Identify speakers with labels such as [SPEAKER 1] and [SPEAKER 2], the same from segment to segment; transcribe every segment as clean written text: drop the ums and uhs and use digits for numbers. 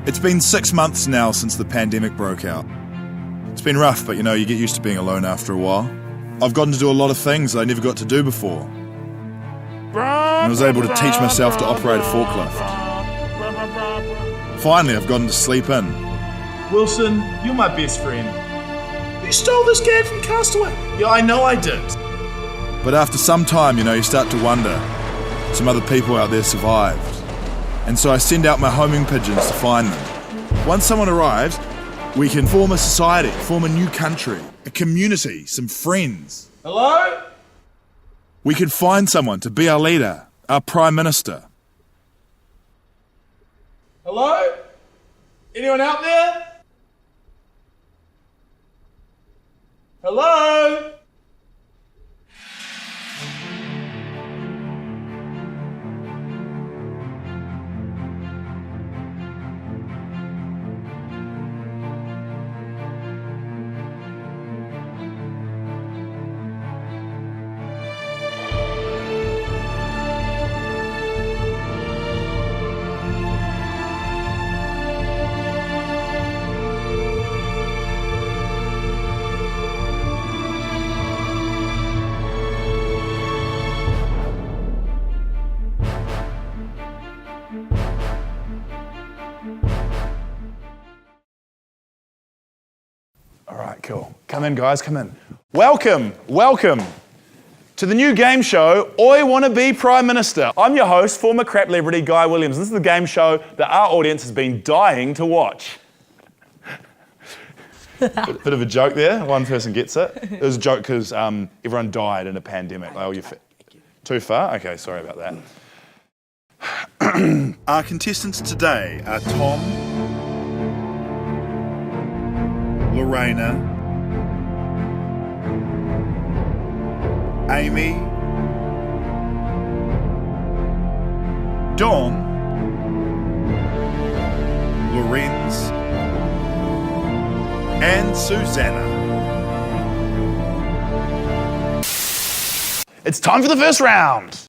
[SPEAKER 1] It's been 6 months now since the pandemic broke out. It's been rough, but you get used to being alone after a while. I've gotten to do a lot of things that I never got to do before. And I was able to teach myself to operate a forklift. Finally, I've gotten to sleep in.
[SPEAKER 2] Wilson, you're my best friend. You stole this gag from Castaway. Yeah, I know I did.
[SPEAKER 1] But after some time, you start to wonder, some other people out there survived. And so I send out my homing pigeons to find them. Once someone arrives, we can form a society, form a new country, a community, some friends.
[SPEAKER 2] Hello?
[SPEAKER 1] We could find someone to be our leader, our Prime Minister.
[SPEAKER 2] Hello? Anyone out there? Hello?
[SPEAKER 1] All right, cool. Come in, guys, come in. Welcome to the new game show, I Want to Be Prime Minister. I'm your host, former crap celebrity Guy Williams. This is the game show that our audience has been dying to watch. Bit of a joke there, one person gets it. It was a joke because everyone died in a pandemic. Too far? Okay, sorry about that. Our contestants today are Tom, Lorena, Amy, Dawn, Lorenz, and Susanna. It's time for the first round.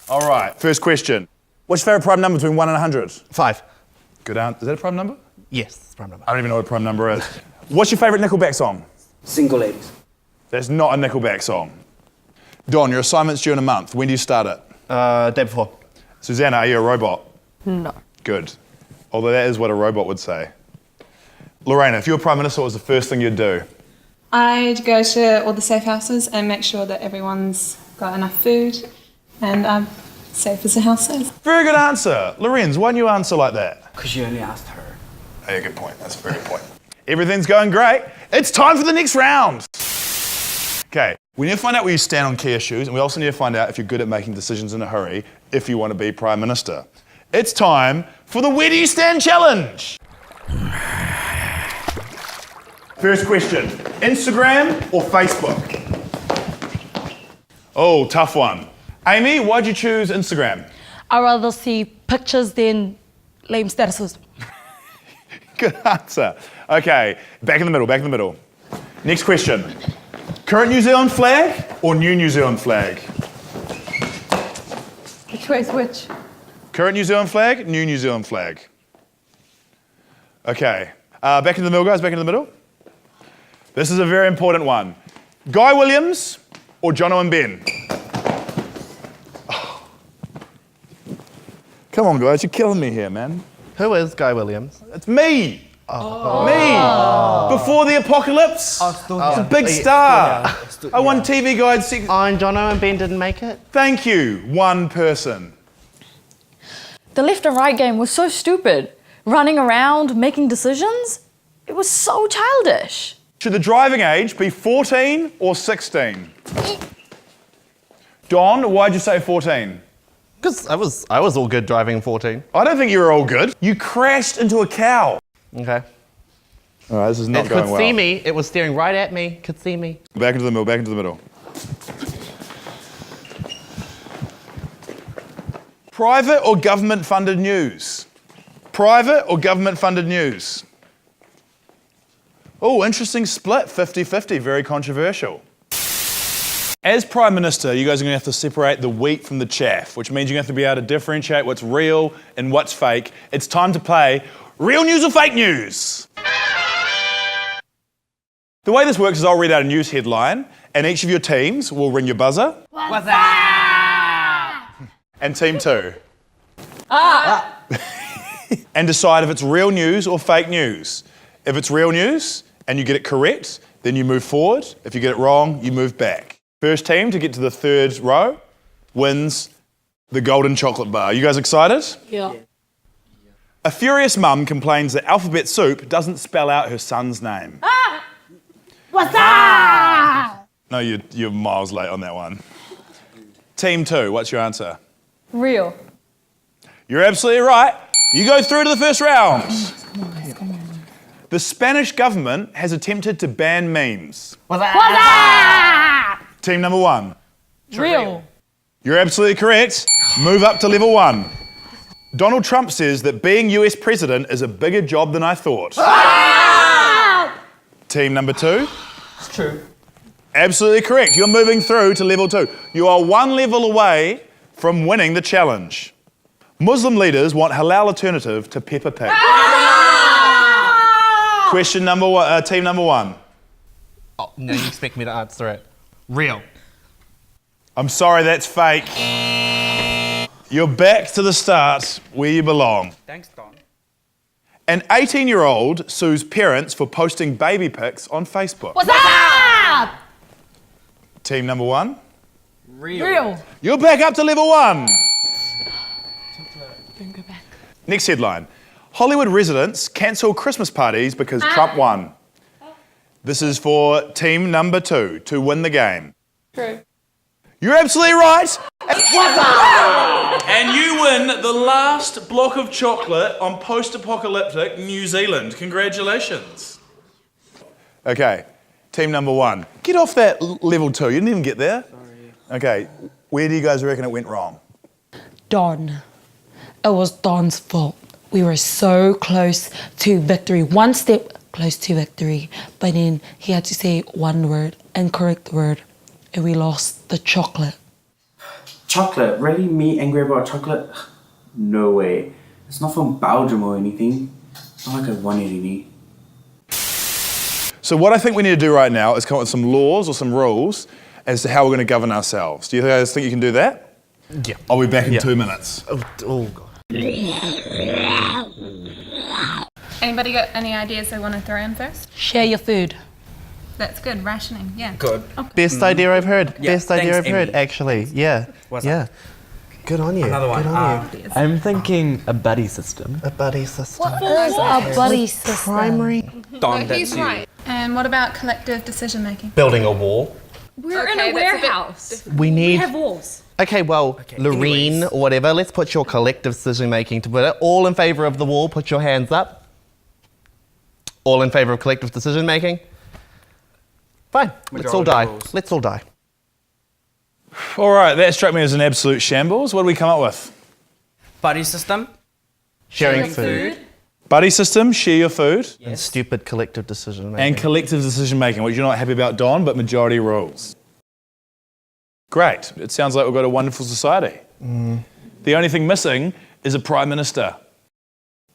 [SPEAKER 1] All right, first question. What's your favourite prime number between 1 and 100?
[SPEAKER 3] 5.
[SPEAKER 1] Good answer. Is that a prime number?
[SPEAKER 3] Yes, it's prime number.
[SPEAKER 1] I don't even know what a prime number is. What's your favourite Nickelback song?
[SPEAKER 4] Single Ladies.
[SPEAKER 1] That's not a Nickelback song. Dawn, your assignment's due in a month. When do you start it?
[SPEAKER 3] Day before.
[SPEAKER 1] Susanna, are you a robot?
[SPEAKER 5] No.
[SPEAKER 1] Good. Although that is what a robot would say. Lorena, if you were Prime Minister, what was the first thing you'd do?
[SPEAKER 5] I'd go to all the safe houses and make sure that everyone's got enough food and safe as a house is.
[SPEAKER 1] Very good answer. Lorenz, why didn't you answer like that?
[SPEAKER 4] Because you only asked her.
[SPEAKER 1] Oh, yeah, good point. That's a very good point. Everything's going great. It's time for the next round. Okay, we need to find out where you stand on key issues, and we also need to find out if you're good at making decisions in a hurry if you want to be Prime Minister. It's time for the Where Do You Stand Challenge. First question, Instagram or Facebook? Oh, tough one. Amy, why'd you choose Instagram?
[SPEAKER 6] I'd rather see pictures than lame statuses.
[SPEAKER 1] Good answer. Okay, back in the middle. Next question. Current New Zealand flag or new New Zealand flag?
[SPEAKER 5] Which way's which?
[SPEAKER 1] Current New Zealand flag, new New Zealand flag. Okay, back in the middle, guys, back in the middle. This is a very important one. Guy Williams or Jono and Ben? Oh. Come on, guys, you're killing me here, man.
[SPEAKER 3] Who is Guy Williams?
[SPEAKER 1] It's me. Me. Before the apocalypse. It's a big star. I won TV Guide.
[SPEAKER 3] And Jono and Ben didn't make it?
[SPEAKER 1] Thank you, one person.
[SPEAKER 6] The left and right game was so stupid. Running around, making decisions. It was so childish.
[SPEAKER 1] Should the driving age be 14 or 16? Don, why'd you say 14?
[SPEAKER 3] Because I was all good driving 14.
[SPEAKER 1] I don't think you were all good. You crashed into a cow.
[SPEAKER 3] Okay.
[SPEAKER 1] All right, this is not
[SPEAKER 3] It
[SPEAKER 1] going
[SPEAKER 3] could
[SPEAKER 1] well.
[SPEAKER 3] see me. It was staring right at me. Could see me.
[SPEAKER 1] Back into the middle. Private or government-funded news? Private or government-funded news? Oh, interesting split, 50-50, very controversial. As Prime Minister, you guys are going to have to separate the wheat from the chaff, which means you're going to have to be able to differentiate what's real and what's fake. It's time to play Real News or Fake News. The way this works is I'll read out a news headline, and each of your teams will ring your buzzer.
[SPEAKER 4] What's that?
[SPEAKER 1] And team 2. And decide if it's real news or fake news. If it's real news and you get it correct, then you move forward. If you get it wrong, you move back. First team to get to the third row wins the golden chocolate bar. You guys excited?
[SPEAKER 6] Yeah.
[SPEAKER 1] A furious mum complains that alphabet soup doesn't spell out her son's name.
[SPEAKER 4] What's that?
[SPEAKER 1] No, you're miles late on that one. Team 2, what's your answer?
[SPEAKER 6] Real.
[SPEAKER 1] You're absolutely right. You go through to the first round.
[SPEAKER 6] Come on.
[SPEAKER 1] The Spanish government has attempted to ban memes.
[SPEAKER 4] What's that?
[SPEAKER 1] Team number 1.
[SPEAKER 6] Real.
[SPEAKER 1] You're absolutely correct. Move up to level 1. Donald Trump says that being US president is a bigger job than I thought. Team number 2.
[SPEAKER 4] It's true.
[SPEAKER 1] Absolutely correct. You're moving through to level 2. You are one level away from winning the challenge. Muslim leaders want halal alternative to Peppa Pig. Question number 1, team number 1.
[SPEAKER 3] Oh, no, you expect me to answer it. Real.
[SPEAKER 1] I'm sorry, that's fake. You're back to the start where you belong.
[SPEAKER 4] Thanks, Don.
[SPEAKER 1] An 18-year-old sues parents for posting baby pics on Facebook.
[SPEAKER 6] What's that?
[SPEAKER 1] Team number 1.
[SPEAKER 6] Real.
[SPEAKER 1] You're back up to level 1.
[SPEAKER 6] Go back.
[SPEAKER 1] Next headline. Hollywood residents cancel Christmas parties because Trump won. This is for team number 2 to win the game.
[SPEAKER 6] True.
[SPEAKER 1] You're absolutely right.
[SPEAKER 2] And you win the last block of chocolate on post-apocalyptic New Zealand. Congratulations.
[SPEAKER 1] Okay, team number 1. Get off that level 2. You didn't even get there. Sorry. Okay, where do you guys reckon it went wrong?
[SPEAKER 7] Don. It was Don's fault. We were so close to victory, one step close to victory, but then he had to say one word, incorrect word, and we lost the chocolate.
[SPEAKER 8] Chocolate? Really? Me angry about chocolate? No way. It's not from Belgium or anything. It's not like I wanted any.
[SPEAKER 1] So what I think we need to do right now is come up with some laws or some rules as to how we're going to govern ourselves. Do you guys think you can do that?
[SPEAKER 3] Yeah.
[SPEAKER 1] I'll be back in 2 minutes.
[SPEAKER 3] Oh, God.
[SPEAKER 5] Anybody got any ideas they want to throw in first?
[SPEAKER 7] Share your food.
[SPEAKER 5] That's good. Rationing. Yeah.
[SPEAKER 4] Good.
[SPEAKER 3] Best idea I've heard.
[SPEAKER 4] Yeah,
[SPEAKER 3] Best idea
[SPEAKER 4] thanks,
[SPEAKER 3] I've heard,
[SPEAKER 4] Amy.
[SPEAKER 3] actually. Yeah.
[SPEAKER 4] What's
[SPEAKER 3] yeah. Good on you.
[SPEAKER 4] Another one.
[SPEAKER 3] Good on you.
[SPEAKER 9] I'm thinking a buddy system.
[SPEAKER 3] A buddy system.
[SPEAKER 7] What is a buddy system?
[SPEAKER 3] Primary.
[SPEAKER 4] Don,
[SPEAKER 5] He's
[SPEAKER 4] that's you.
[SPEAKER 5] right. And what about collective decision making?
[SPEAKER 3] Building a wall.
[SPEAKER 6] We're
[SPEAKER 5] Okay,
[SPEAKER 6] in a
[SPEAKER 5] that's a bit
[SPEAKER 6] warehouse.
[SPEAKER 3] We need.
[SPEAKER 6] walls.
[SPEAKER 3] Okay, well, Lorene
[SPEAKER 4] anyways.
[SPEAKER 3] or whatever, let's put your collective decision making to put it. All in favour of the wall, put your hands up. All in favour of collective decision making? Fine, let's all
[SPEAKER 4] Majority
[SPEAKER 3] die.
[SPEAKER 4] rules.
[SPEAKER 3] Let's all die.
[SPEAKER 1] All right, that struck me as an absolute shambles. What do we come up with?
[SPEAKER 4] Buddy system.
[SPEAKER 3] Sharing food.
[SPEAKER 1] Buddy system, share your food,
[SPEAKER 3] And stupid collective decision making.
[SPEAKER 1] and collective decision making, which you're not happy about, Don, but majority rules. Great. It sounds like we've got a wonderful society. The only thing missing is a Prime Minister.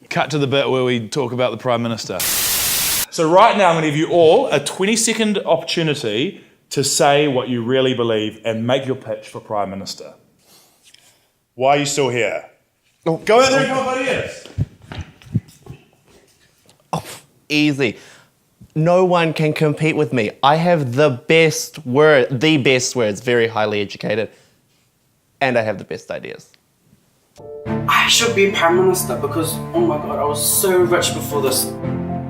[SPEAKER 1] Cut to the bit where we talk about the Prime Minister. So right now I'm going to give you all a 20-second opportunity to say what you really believe and make your pitch for Prime Minister. Why are you still here? Go out there and come up with ideas.
[SPEAKER 3] Easy. No one can compete with me. I have the best words, very highly educated, and I have the best ideas.
[SPEAKER 8] I should be Prime Minister because, oh my god, I was so rich before this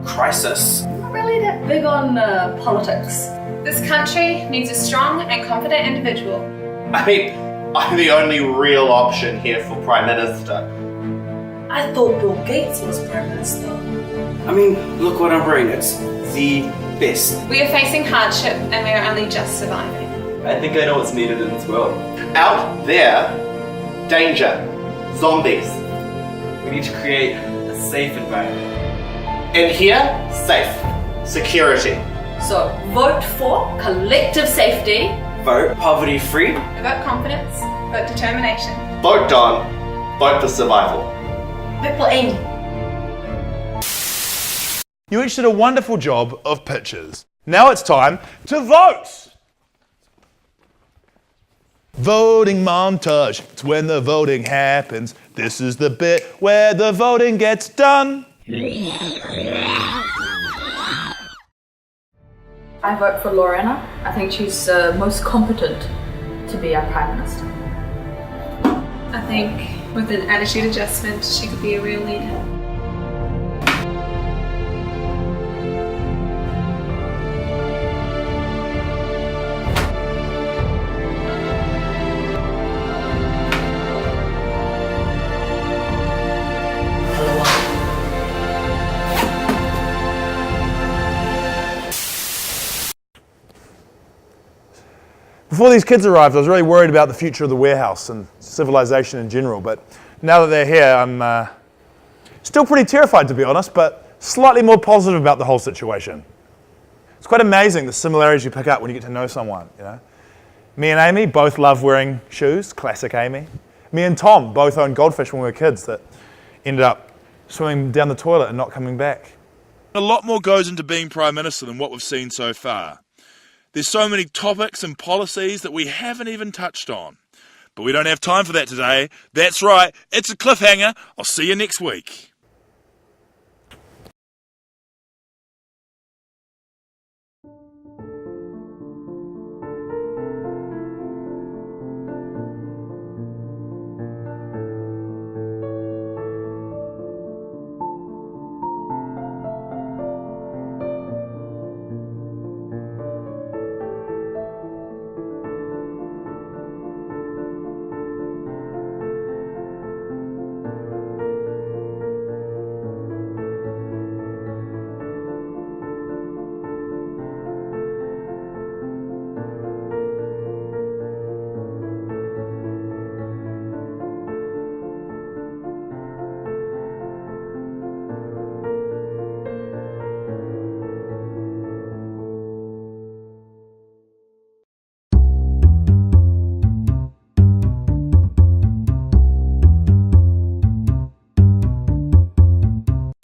[SPEAKER 8] crisis.
[SPEAKER 6] Not really that big on politics.
[SPEAKER 5] This country needs a strong and confident individual.
[SPEAKER 3] I mean, I'm the only real option here for Prime Minister.
[SPEAKER 7] I thought Bill Gates was Prime Minister.
[SPEAKER 8] I mean, look what I'm wearing. It's the best.
[SPEAKER 5] We are facing hardship and we are only just surviving.
[SPEAKER 9] I think I know what's needed in this world.
[SPEAKER 3] Out there, danger, zombies.
[SPEAKER 9] We need to create a safe environment.
[SPEAKER 3] In here, safe, security.
[SPEAKER 10] So vote for collective safety,
[SPEAKER 9] Vote poverty free.
[SPEAKER 5] Vote confidence. Vote determination.
[SPEAKER 3] Vote Don. Vote for survival.
[SPEAKER 4] Vote for Amy.
[SPEAKER 1] You each did a wonderful job of pictures. Now it's time to vote! Voting montage. It's when the voting happens. This is the bit where the voting gets done.
[SPEAKER 6] I vote for Lorena. I think she's most competent to be our Prime Minister.
[SPEAKER 5] I think with an attitude adjustment, she could be a real leader.
[SPEAKER 1] Before these kids arrived, I was really worried about the future of the warehouse and civilization in general, but now that they're here, I'm still pretty terrified, to be honest, but slightly more positive about the whole situation. It's quite amazing the similarities you pick up when you get to know someone, you know. Me and Amy both love wearing shoes, classic Amy. Me and Tom both owned goldfish when we were kids that ended up swimming down the toilet and not coming back.
[SPEAKER 2] A lot more goes into being Prime Minister than what we've seen so far. There's so many topics and policies that we haven't even touched on. But we don't have time for that today. That's right, it's a cliffhanger. I'll see you next week.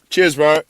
[SPEAKER 2] Cheers, bro.